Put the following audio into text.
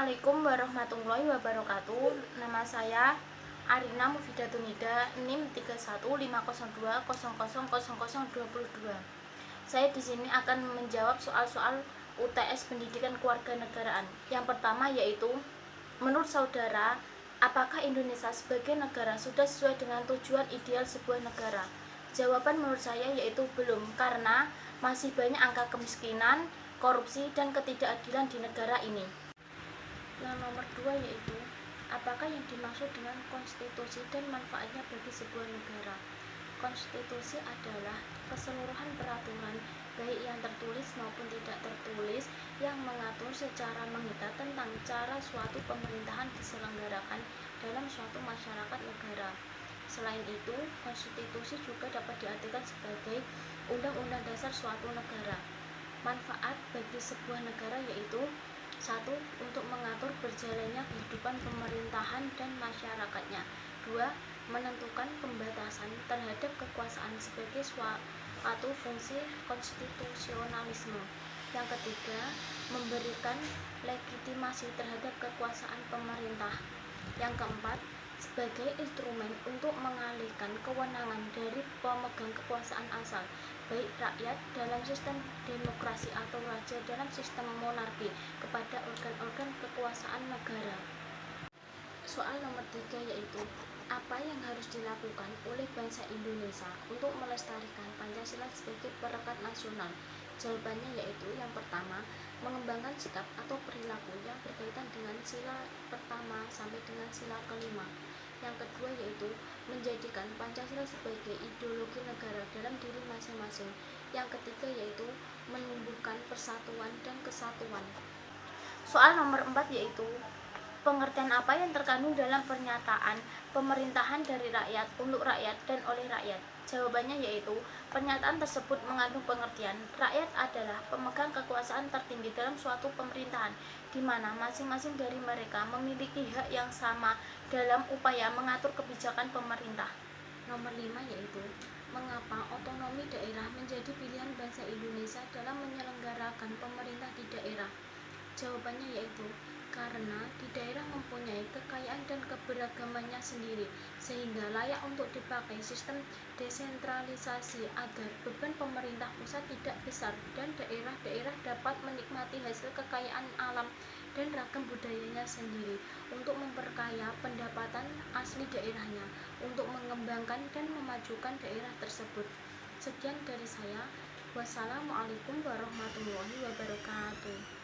Assalamualaikum warahmatullahi wabarakatuh. Nama saya Arina Mufidatunida, NIM 3150200022. Saya di sini akan menjawab soal-soal UTS Pendidikan Kewarganegaraan. Yang pertama yaitu, menurut saudara, apakah Indonesia sebagai negara sudah sesuai dengan tujuan ideal sebuah negara? Jawaban menurut saya yaitu belum, karena masih banyak angka kemiskinan, korupsi, dan ketidakadilan di negara ini. Yang nomor 2 yaitu, apakah yang dimaksud dengan konstitusi dan manfaatnya bagi sebuah negara? Konstitusi adalah keseluruhan peraturan, baik yang tertulis maupun tidak tertulis, yang mengatur secara mengikat tentang cara suatu pemerintahan diselenggarakan dalam suatu masyarakat negara. Selain itu, konstitusi juga dapat diartikan sebagai undang-undang dasar suatu negara. Manfaat bagi sebuah negara yaitu: 1. Untuk mengatur berjalannya kehidupan pemerintahan dan masyarakatnya. 2. Menentukan pembatasan terhadap kekuasaan sebagai suatu fungsi konstitusionalisme. Yang ketiga, memberikan legitimasi terhadap kekuasaan pemerintah. Yang keempat, sebagai instrumen untuk mengalihkan kewenangan dari pemegang kekuasaan asal, baik rakyat dalam sistem demokrasi atau raja dalam sistem monarki, kepada organ-organ kekuasaan negara. Soal nomor 3 yaitu, apa yang harus dilakukan oleh bangsa Indonesia untuk melestarikan Pancasila sebagai perekat nasional? Jawabannya yaitu, yang pertama, mengembangkan sikap atau perilaku yang berkaitan dengan sila pertama sampai dengan sila kelima. Yang kedua yaitu, menjadikan Pancasila sebagai ideologi negara dalam diri masing-masing. Yang ketiga yaitu, menumbuhkan persatuan dan kesatuan. Soal nomor 4 yaitu, pengertian apa yang terkandung dalam pernyataan pemerintahan dari rakyat, untuk rakyat, dan oleh rakyat? Jawabannya yaitu, pernyataan tersebut mengandung pengertian rakyat adalah pemegang kekuasaan tertinggi dalam suatu pemerintahan, di mana masing-masing dari mereka memiliki hak yang sama dalam upaya mengatur kebijakan pemerintah. Nomor 5 yaitu, mengapa otonomi daerah menjadi pilihan bangsa Indonesia dalam menyelenggarakan pemerintah di daerah? Jawabannya yaitu, karena di daerah mempunyai kekayaan dan keberagamannya sendiri, sehingga layak untuk dipakai sistem desentralisasi agar beban pemerintah pusat tidak besar dan daerah-daerah dapat menikmati hasil kekayaan alam dan ragam budayanya sendiri untuk memperkaya pendapatan asli daerahnya, untuk mengembangkan dan memajukan daerah tersebut. Sekian dari saya. Wassalamualaikum warahmatullahi wabarakatuh.